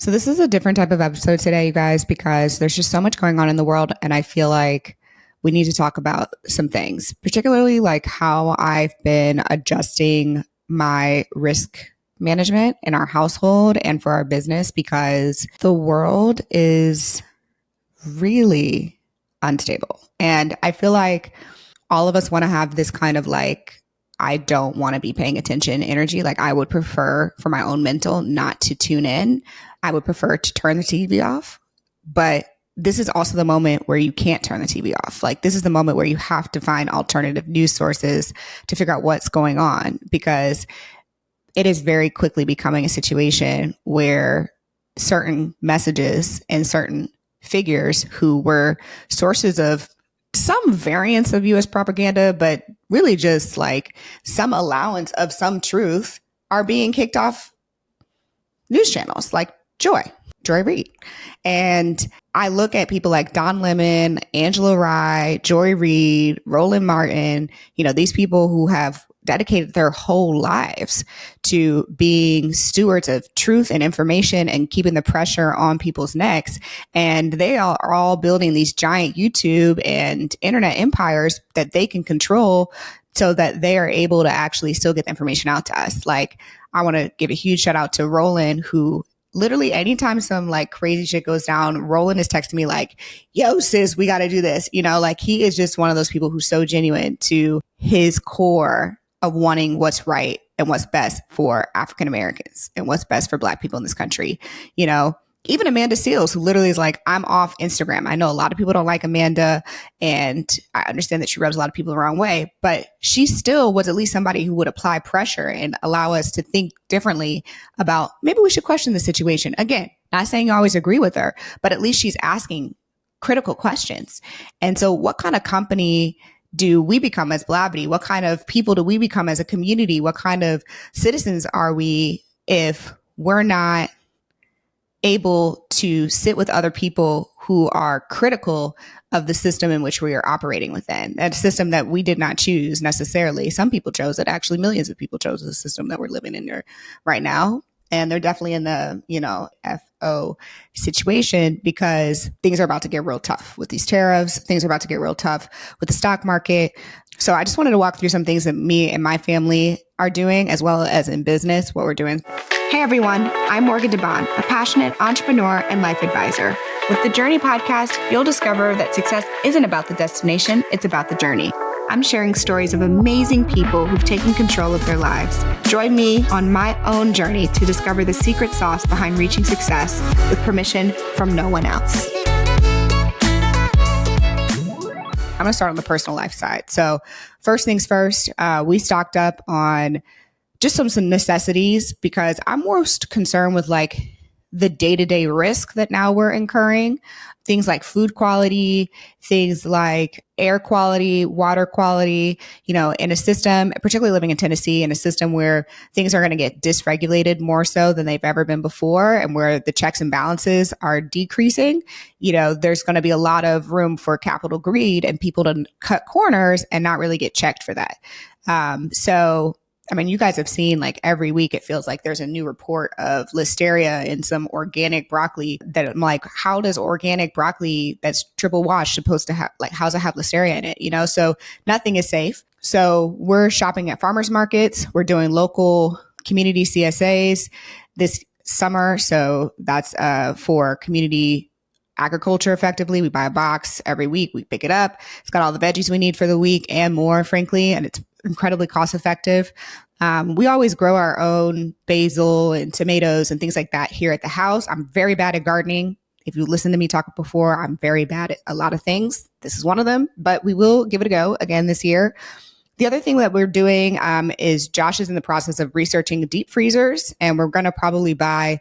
So this is a different type of episode today, you guys, because there's just so much going on in the world. And I feel like we need to talk about some things, particularly like how I've been adjusting my risk management in our household and for our business, because the world is really unstable. And I feel like all of us want to have this kind of like, I don't want to be paying attention energy. Like I would prefer for my own mental not to tune in. I would prefer to turn the TV off. But this is also the moment where you can't turn the TV off. Like this is the moment where you have to find alternative news sources to figure out what's going on, because it is very quickly becoming a situation where certain messages and certain figures who were sources of some variants of US propaganda, but really just like some allowance of some truth, are being kicked off news channels like Joy Reid. And I look at people like Don Lemon, Angela Rye, Joy Reid, Roland Martin, these people who have dedicated their whole lives to being stewards of truth and information and keeping the pressure on people's necks. And they are all building these giant YouTube and internet empires that they can control so that they are able to actually still get the information out to us. Like, I want to give a huge shout out to Roland, who literally anytime some like crazy shit goes down, Roland is texting me like, yo, sis, we got to do this. Like he is just one of those people who's so genuine to his core of wanting what's right and what's best for African Americans and what's best for Black people in this country. Even Amanda Seales, who literally is like, I'm off Instagram. I know a lot of people don't like Amanda, and I understand that she rubs a lot of people the wrong way, but she still was at least somebody who would apply pressure and allow us to think differently about maybe we should question the situation. Again, not saying you always agree with her, but at least she's asking critical questions. And so what kind of company do we become as Blavity? What kind of people do we become as a community? What kind of citizens are we if we're not able to sit with other people who are critical of the system in which we are operating within? That system that we did not choose necessarily. Some people chose it. Actually, millions of people chose the system that we're living in there right now. And they're definitely in the, FO situation, because things are about to get real tough with these tariffs. Things are about to get real tough with the stock market. So I just wanted to walk through some things that me and my family are doing, as well as in business, what we're doing. Hey everyone, I'm Morgan DeBaun, a passionate entrepreneur and life advisor. With the Journey podcast, you'll discover that success isn't about the destination, it's about the journey. I'm sharing stories of amazing people who've taken control of their lives. Join me on my own journey to discover the secret sauce behind reaching success with permission from no one else. I'm going to start on the personal life side. So first things first, we stocked up on just some necessities, because I'm most concerned with like the day-to-day risk that now we're incurring. Things like food quality, things like air quality, water quality, in a system, particularly living in Tennessee, in a system where things are going to get dysregulated more so than they've ever been before, and where the checks and balances are decreasing. There's going to be a lot of room for capital greed and people to cut corners and not really get checked for that. You guys have seen like every week, it feels like there's a new report of listeria in some organic broccoli that I'm like, how does organic broccoli that's triple washed supposed to have, like, how's it have listeria in it? So nothing is safe. So we're shopping at farmers markets. We're doing local community CSAs this summer. So that's for community agriculture effectively. We buy a box every week. We pick it up. It's got all the veggies we need for the week and more, frankly, and it's incredibly cost effective. We always grow our own basil and tomatoes and things like that here at the house. I'm very bad at gardening. If you listen to me talk before, I'm very bad at a lot of things. This is one of them, but we will give it a go again this year. The other thing that we're doing is Josh is in the process of researching deep freezers, and we're going to probably buy,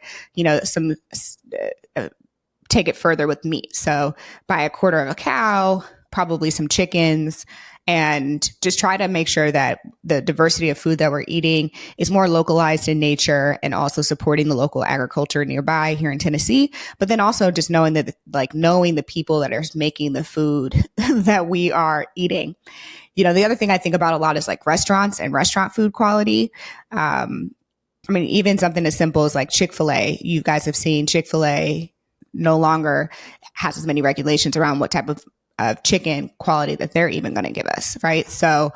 some take it further with meat. So buy a quarter of a cow, probably some chickens, and just try to make sure that the diversity of food that we're eating is more localized in nature, and also supporting the local agriculture nearby here in Tennessee. But then also just knowing the people that are making the food that we are eating. The other thing I think about a lot is like restaurants and restaurant food quality. I mean, even something as simple as like Chick-fil-A. You guys have seen Chick-fil-A no longer has as many regulations around what type of chicken quality that they're even going to give us, right? So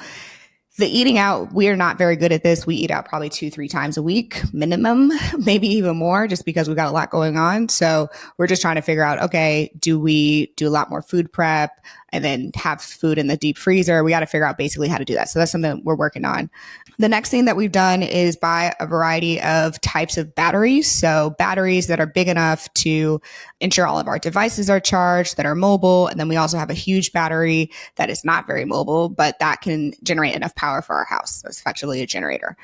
the eating out, we are not very good at this. We eat out probably 2-3 times a week minimum, maybe even more, just because we've got a lot going on. So we're just trying to figure out, okay, do we do a lot more food prep and then have food in the deep freezer? We got to figure out basically how to do that. So that's something that we're working on. The next thing that we've done is buy a variety of types of batteries. So batteries that are big enough to ensure all of our devices are charged, that are mobile. And then we also have a huge battery that is not very mobile, but that can generate enough power for our house. So it's effectively a generator.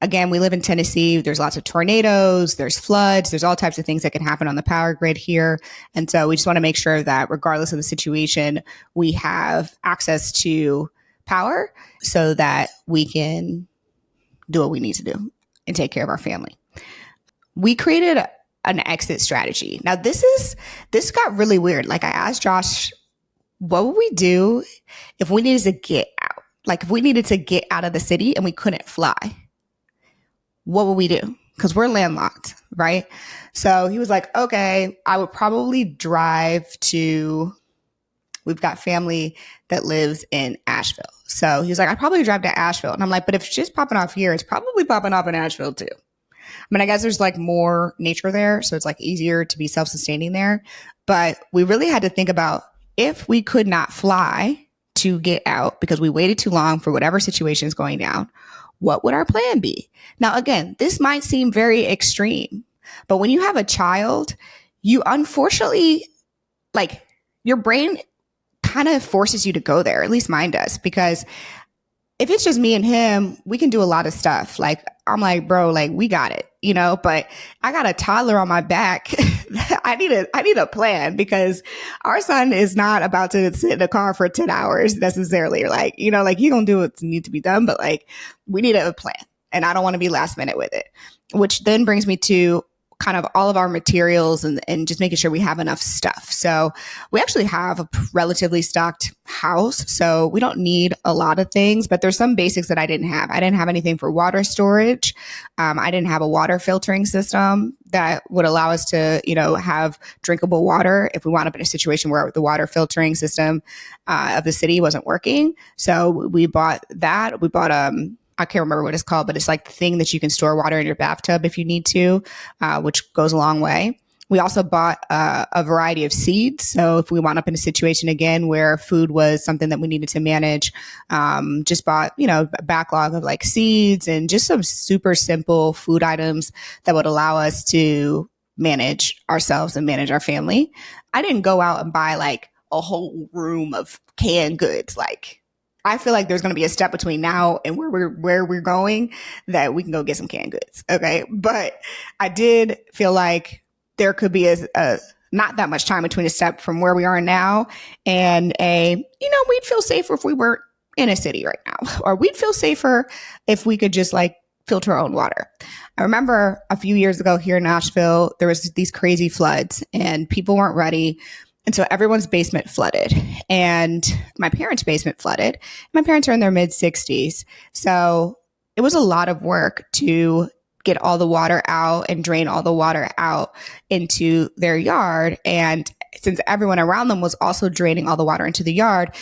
Again, we live in Tennessee. There's lots of tornadoes, there's floods, there's all types of things that can happen on the power grid here. And so we just want to make sure that regardless of the situation, we have access to power so that we can do what we need to do and take care of our family. We created an exit strategy. Now this got really weird. Like I asked Josh, what would we do if we needed to get out? Like if we needed to get out of the city and we couldn't fly, what would we do? Because we're landlocked, right? So he was like, okay, I would probably drive to, we've got family that lives in Asheville. So he was like, I'd probably drive to Asheville. And I'm like, but if it's just popping off here, it's probably popping off in Asheville too. I mean, I guess there's like more nature there. So it's like easier to be self-sustaining there. But we really had to think about if we could not fly to get out because we waited too long for whatever situation is going down, what would our plan be? Now, again, this might seem very extreme, but when you have a child, you unfortunately, like your brain kind of forces you to go there. At least mine does, because if it's just me and him, we can do a lot of stuff. Like, I'm like, bro, like we got it, but I got a toddler on my back. I need a plan because our son is not about to sit in a car for 10 hours necessarily. Like, like he gonna do what needs to be done, but like we need a plan and I don't want to be last minute with it, which then brings me to kind of all of our materials and just making sure we have enough stuff. So we actually have a relatively stocked house. So we don't need a lot of things, but there's some basics that I didn't have. I didn't have anything for water storage. I didn't have a water filtering system that would allow us to, have drinkable water if we wound up in a situation where the water filtering system of the city wasn't working. So we bought that. We bought I can't remember what it's called, but it's like the thing that you can store water in your bathtub if you need to, which goes a long way. We also bought a variety of seeds. So if we wound up in a situation again where food was something that we needed to manage, just bought, a backlog of like seeds and just some super simple food items that would allow us to manage ourselves and manage our family. I didn't go out and buy like a whole room of canned goods. Like, I feel like there's going to be a step between now and where we're going that we can go get some canned goods. Okay. But I did feel like there could be a not that much time between a step from where we are now and we'd feel safer if we weren't in a city right now, or we'd feel safer if we could just like filter our own water. I remember a few years ago here in Nashville, there was these crazy floods and people weren't ready. And so everyone's basement flooded and my parents' basement flooded. My parents are in their mid 60s. So it was a lot of work to get all the water out and drain all the water out into their yard. And since everyone around them was also draining all the water into the yard,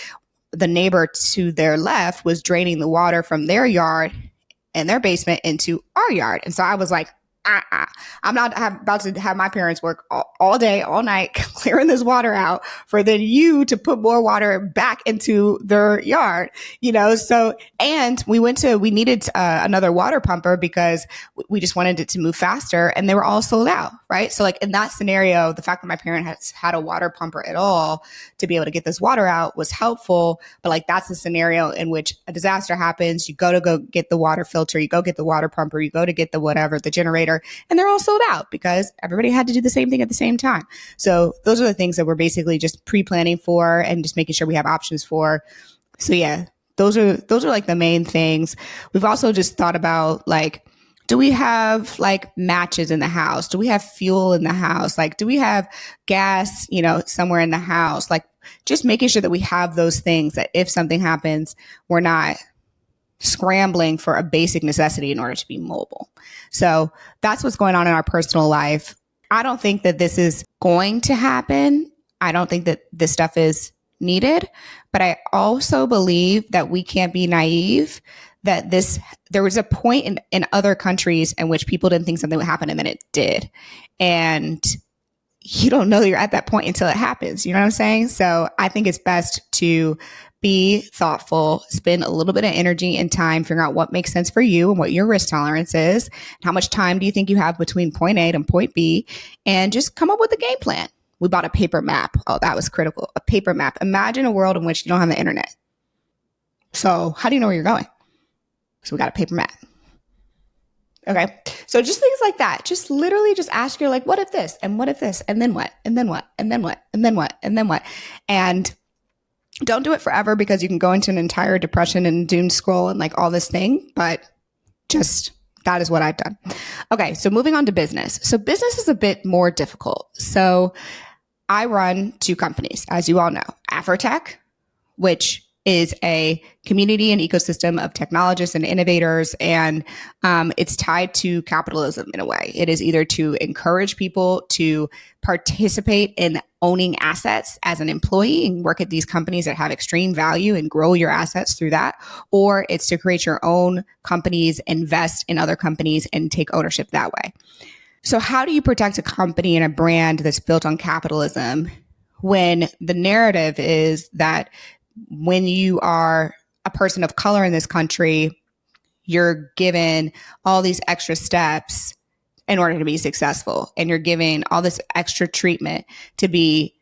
the neighbor to their left was draining the water from their yard and their basement into our yard. And so I was like, I'm not about to have my parents work all day, all night, clearing this water out for then you to put more water back into their yard, So, and we needed another water pumper because we just wanted it to move faster and they were all sold out, right? So like in that scenario, the fact that my parents had a water pumper at all to be able to get this water out was helpful. But like, that's a scenario in which a disaster happens. You go get the water filter, you go get the water pumper, you go to get the whatever, the generator, and they're all sold out because everybody had to do the same thing at the same time. So those are the things that we're basically just pre-planning for and just making sure we have options for. So yeah, those are like the main things. We've also just thought about like, do we have like matches in the house? Do we have fuel in the house? Like, do we have gas, somewhere in the house? Like just making sure that we have those things that if something happens, we're not scrambling for a basic necessity in order to be mobile. So that's what's going on in our personal life. I don't think that this is going to happen. I don't think that this stuff is needed, but I also believe that we can't be naive that there was a point in other countries in which people didn't think something would happen and then it did. And you don't know you're at that point until it happens. You know what I'm saying? So I think it's best to be thoughtful, spend a little bit of energy and time figuring out what makes sense for you and what your risk tolerance is. How much time do you think you have between point A and point B? And just come up with a game plan. We bought a paper map. Oh, that was critical. A paper map. Imagine a world in which you don't have the internet. So how do you know where you're going? So we got a paper map. Okay. So just things like that. Just literally just ask your like, what if this? And what if this? And then what? And then what? And then what? And then what? And then what? And don't do it forever because you can go into an entire depression and doom scroll and like all this thing. But just that is what I've done. Okay. So moving on to business. So business is a bit more difficult. So I run 2 companies, as you all know. Afrotech, which is a community and ecosystem of technologists and innovators. And it's tied to capitalism in a way. It is either to encourage people to participate in owning assets as an employee and work at these companies that have extreme value and grow your assets through that, or it's to create your own companies, invest in other companies, and take ownership that way. So how do you protect a company and a brand that's built on capitalism when the narrative is that when you are a person of color in this country, you're given all these extra steps in order to be successful, and you're given all this extra treatment to be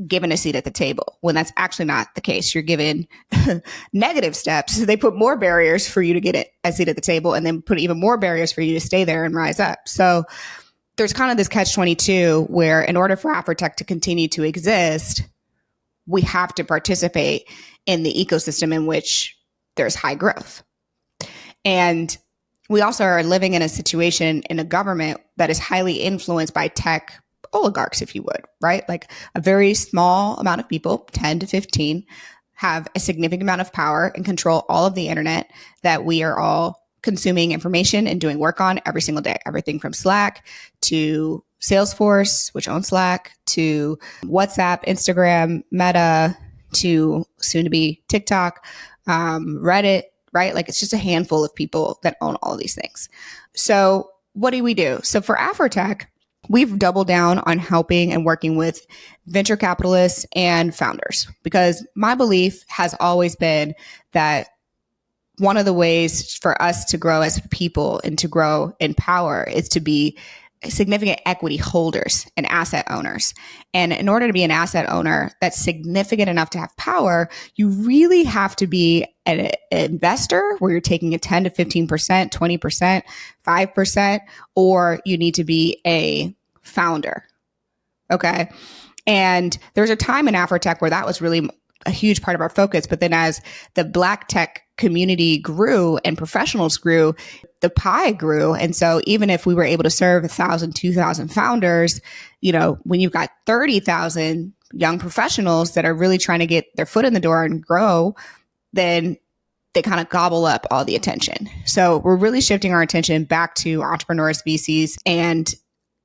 given a seat at the table, when that's actually not the case. You're given negative steps. They put more barriers for you to get a seat at the table, and then put even more barriers for you to stay there and rise up. So there's kind of this catch-22 where in order for Afrotech to continue to exist, we have to participate in the ecosystem in which there's high growth. And we also are living in a situation in a government that is highly influenced by tech oligarchs, if you would, right? Like a very small amount of people, 10 to 15, have a significant amount of power and control all of the internet that we are all consuming information and doing work on every single day. Everything from Slack to Salesforce, which owns Slack, to WhatsApp, Instagram, Meta, to soon to be TikTok, Reddit, right? Like it's just a handful of people that own all of these things. So what do we do? So for Afrotech, we've doubled down on helping and working with venture capitalists and founders, because my belief has always been that one of the ways for us to grow as people and to grow in power is to be significant equity holders and asset owners. And in order to be an asset owner that's significant enough to have power, you really have to be an investor where you're taking a 10 to 15%, 20%, 5%, or you need to be a founder. Okay. And there's a time in Afrotech where that was really a huge part of our focus. But then as the Black tech community grew and professionals grew, the pie grew. And so even if we were able to serve 1,000, 2,000 founders, you know, when you've got 30,000 young professionals that are really trying to get their foot in the door and grow, then they kind of gobble up all the attention. So we're really shifting our attention back to entrepreneurs, VCs, and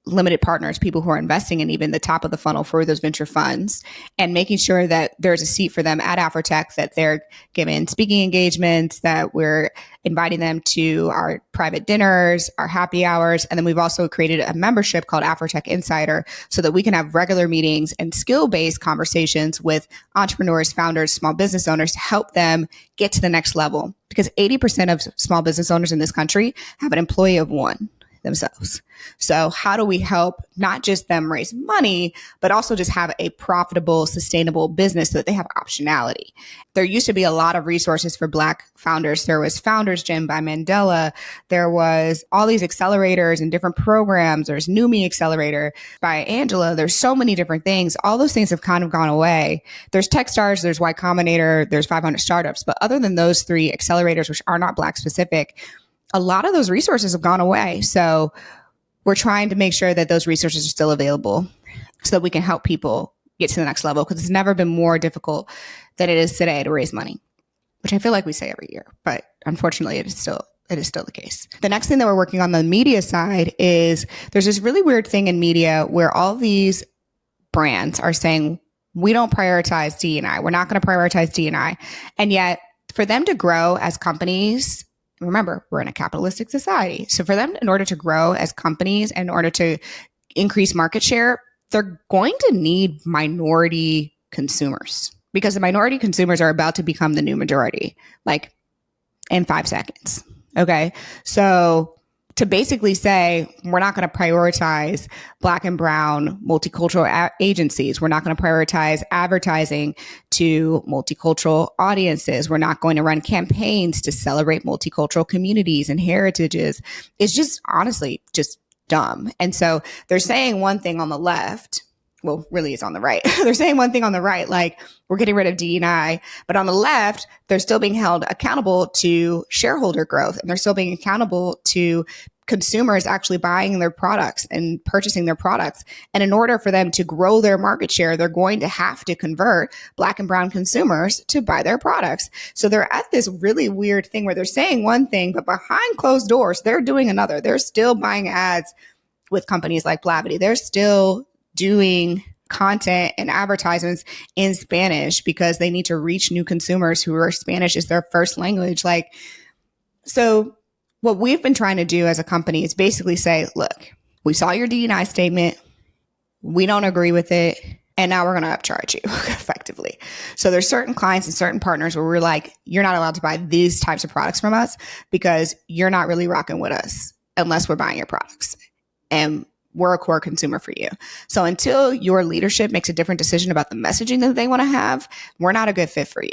limited partners, people who are investing in even the top of the funnel for those venture funds, and making sure that there's a seat for them at Afrotech, that they're given speaking engagements, that we're inviting them to our private dinners, our happy hours. And then we've also created a membership called Afrotech Insider so that we can have regular meetings and skill-based conversations with entrepreneurs, founders, small business owners to help them get to the next level. Because 80% of small business owners in this country have an employee of one themselves. So how do we help not just them raise money, but also just have a profitable, sustainable business so that they have optionality? There used to be a lot of resources for Black founders. There was Founders Gym by Mandela. There was all these accelerators and different programs. There's Numi Accelerator by Angela. There's so many different things. All those things have kind of gone away. There's Techstars, there's Y Combinator, there's 500 Startups. But other than those 3 accelerators, which are not Black specific, a lot of those resources have gone away. So we're trying to make sure that those resources are still available so that we can help people get to the next level, because it's never been more difficult than it is today to raise money, which I feel like we say every year, but unfortunately, it is still the case. The next thing that we're working on the media side is there's this really weird thing in media where all these brands are saying, we don't prioritize D&I. We're not going to prioritize D&I. And yet for them to grow as companies, remember, we're in a capitalistic society. So for them, in order to grow as companies, in order to increase market share, they're going to need minority consumers because the minority consumers are about to become the new majority, like in 5 seconds. Okay. So to basically say, we're not going to prioritize Black and brown multicultural agencies. We're not going to prioritize advertising to multicultural audiences. We're not going to run campaigns to celebrate multicultural communities and heritages. It's just honestly just dumb. And so they're saying one thing on the left. Well, really it's on the right. They're saying one thing on the right, like we're getting rid of D&I, but on the left, they're still being held accountable to shareholder growth, and they're still being accountable to consumers actually buying their products and purchasing their products. And in order for them to grow their market share, they're going to have to convert Black and brown consumers to buy their products. So they're at this really weird thing where they're saying one thing, but behind closed doors, they're doing another. They're still buying ads with companies like Blavity. They're still doing content and advertisements in Spanish because they need to reach new consumers who are Spanish is their first language. Like, so what we've been trying to do as a company is basically say, look, we saw your D&I statement. We don't agree with it. And now we're going to upcharge you effectively. So there's certain clients and certain partners where we're like, you're not allowed to buy these types of products from us because you're not really rocking with us unless we're buying your products. And we're a core consumer for you. So until your leadership makes a different decision about the messaging that they want to have, we're not a good fit for you.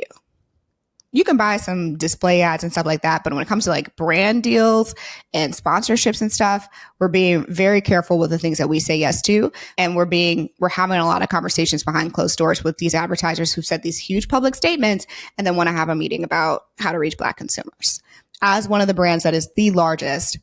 You can buy some display ads and stuff like that. But when it comes to like brand deals and sponsorships and stuff, we're being very careful with the things that we say yes to. And we're having a lot of conversations behind closed doors with these advertisers who've said these huge public statements and then want to have a meeting about how to reach Black consumers. As one of the brands that is the largest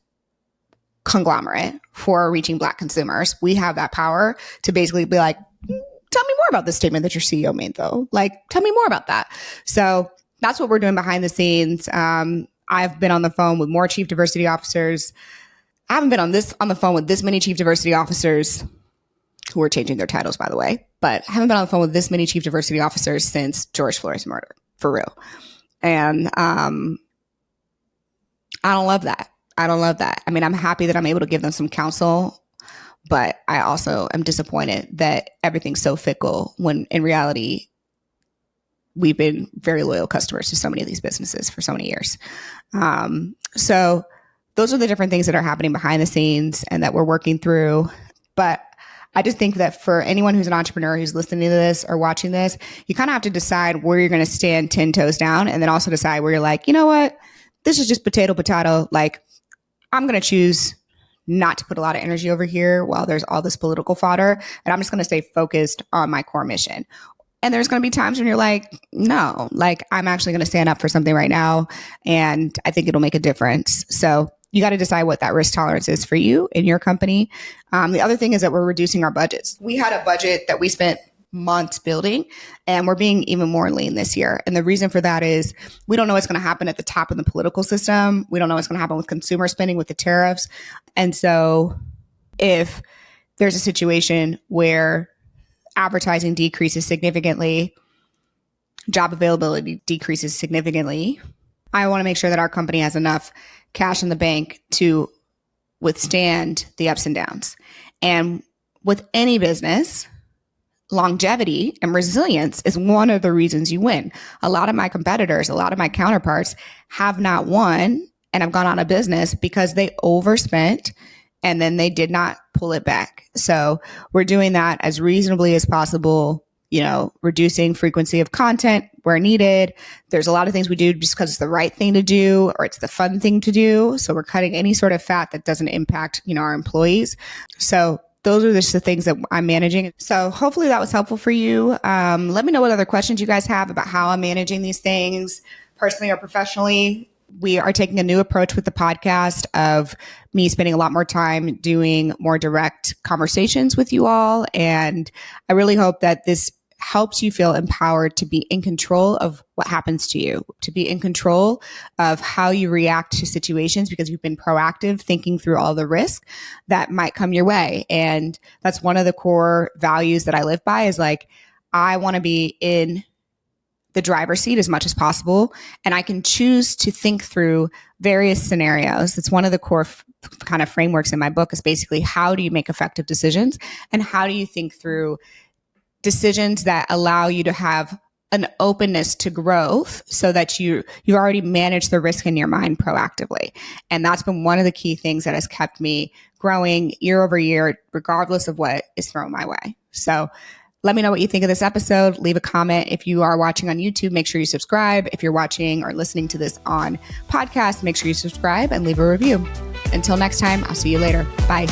conglomerate for reaching Black consumers, we have that power to basically be like, tell me more about this statement that your CEO made though. Like, tell me more about that. So that's what we're doing behind the scenes. I've been on the phone with more chief diversity officers. I haven't been on the phone with this many chief diversity officers who are changing their titles, by the way, but I haven't been on the phone with this many chief diversity officers since George Floyd's murder, for real. And I don't love that. I mean, I'm happy that I'm able to give them some counsel, but I also am disappointed that everything's so fickle when in reality, we've been very loyal customers to so many of these businesses for so many years. So those are the different things that are happening behind the scenes and that we're working through. But I just think that for anyone who's an entrepreneur who's listening to this or watching this, you kind of have to decide where you're going to stand 10 toes down and then also decide where you're like, you know what, this is just potato. Like, I'm going to choose not to put a lot of energy over here while there's all this political fodder. And I'm just going to stay focused on my core mission. And there's going to be times when you're like, no, like I'm actually going to stand up for something right now. And I think it'll make a difference. So you got to decide what that risk tolerance is for you in your company. The other thing is that we're reducing our budgets. We had a budget that we spent months building, and we're being even more lean this year. And the reason for that is we don't know what's going to happen at the top of the political system. We don't know what's going to happen with consumer spending, with the tariffs. And so if there's a situation where advertising decreases significantly, job availability decreases significantly, I want to make sure that our company has enough cash in the bank to withstand the ups and downs. And with any business, longevity and resilience is one of the reasons you win. A lot of my competitors, a lot of my counterparts have not won and have gone out of business because they overspent and then they did not pull it back. So we're doing that as reasonably as possible, reducing frequency of content where needed. There's a lot of things we do just because it's the right thing to do or it's the fun thing to do. So we're cutting any sort of fat that doesn't impact, our employees. So those are just the things that I'm managing. So hopefully that was helpful for you. Let me know what other questions you guys have about how I'm managing these things personally or professionally. We are taking a new approach with the podcast of me spending a lot more time doing more direct conversations with you all. And I really hope that this helps you feel empowered to be in control of what happens to you, to be in control of how you react to situations because you've been proactive, thinking through all the risk that might come your way. And that's one of the core values that I live by is like, I want to be in the driver's seat as much as possible. And I can choose to think through various scenarios. It's one of the core kind of frameworks in my book is basically how do you make effective decisions and how do you think through decisions that allow you to have an openness to growth so that you already manage the risk in your mind proactively. And that's been one of the key things that has kept me growing year over year, regardless of what is thrown my way. So let me know what you think of this episode. Leave a comment. If you are watching on YouTube, make sure you subscribe. If you're watching or listening to this on podcast, make sure you subscribe and leave a review. Until next time, I'll see you later. Bye.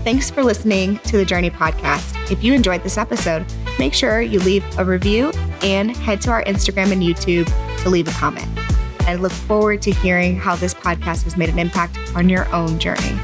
Thanks for listening to the Journey Podcast. If you enjoyed this episode, make sure you leave a review and head to our Instagram and YouTube to leave a comment. I look forward to hearing how this podcast has made an impact on your own journey.